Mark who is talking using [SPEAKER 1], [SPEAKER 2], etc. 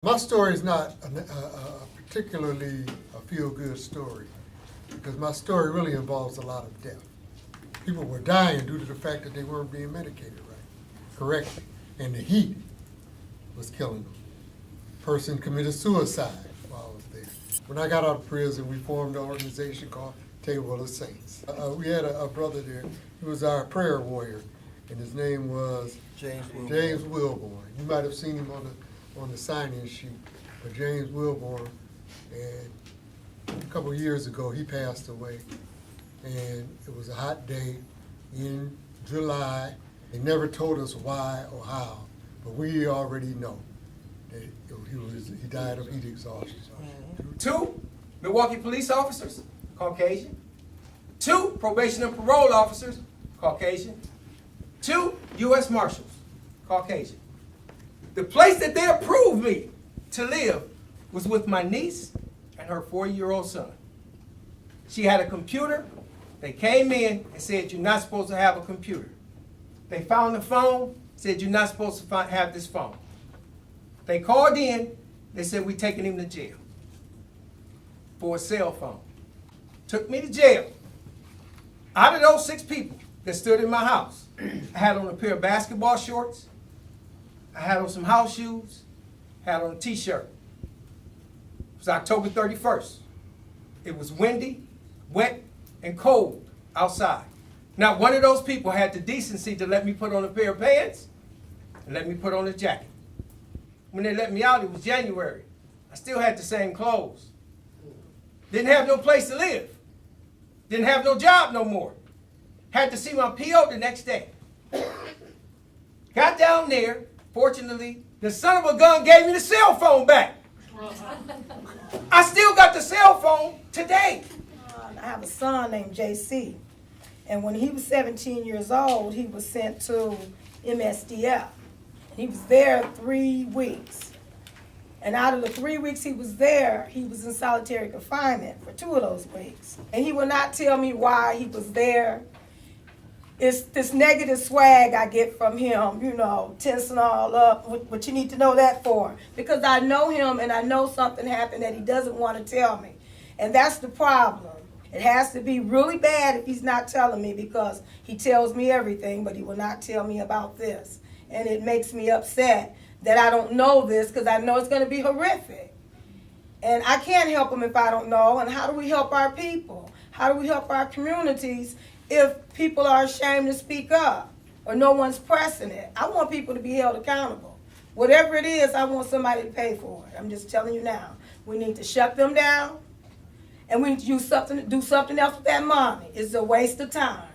[SPEAKER 1] My story is not particularly a feel-good story because my story really involves a lot of death. People were dying due to the fact that they weren't being medicated correctly, and the heat was killing them. Person committed suicide while I was there. When I got out of prison, we formed an organization called Table of Saints. We had a brother there. He was our prayer warrior, and his name was James Wilborn. You might have seen him on the sign-in sheet, but James Wilborn, and a couple of years ago he passed away, and it was a hot day in July. They never told us why or how, but we already know that he died of heat exhaustion.
[SPEAKER 2] 2 Milwaukee police officers, Caucasian. 2 probation and parole officers, Caucasian. 2 U.S. Marshals, Caucasian. The place that they approved me to live was with my niece and her 4-year-old son. She had a computer. They came in and said, "You're not supposed to have a computer." They found the phone, said, "You're not supposed to have this phone." They called in, they said, "We're taking him to jail for a cell phone." Took me to jail. Out of those 6 people that stood in my house, I had on a pair of basketball shorts, I had on some house shoes, had on a t-shirt. It was October 31st. It was windy, wet, and cold outside. Now, one of those people had the decency to let me put on a pair of pants and let me put on a jacket. When they let me out, it was January. I still had the same clothes. Didn't have no place to live. Didn't have no job no more. Had to see my PO the next day. Got down there. Fortunately, the son of a gun gave me the cell phone back. I still got the cell phone today.
[SPEAKER 3] I have a son named JC. And when he was 17 years old, he was sent to MSDF. He was there 3 weeks. And out of the 3 weeks he was there, he was in solitary confinement for 2 of those weeks. And he would not tell me why he was there. It's this negative swag I get from him, tensing all up, what you need to know that for. Because I know him and I know something happened that he doesn't want to tell me. And that's the problem. It has to be really bad if he's not telling me, because he tells me everything, but he will not tell me about this. And it makes me upset that I don't know this, because I know it's going to be horrific. And I can't help him if I don't know. And how do we help our people? How do we help our communities if people are ashamed to speak up or no one's pressing it? I want people to be held accountable. Whatever it is, I want somebody to pay for it. I'm just telling you now. We need to shut them down, and we need to do something else with that money. It's a waste of time.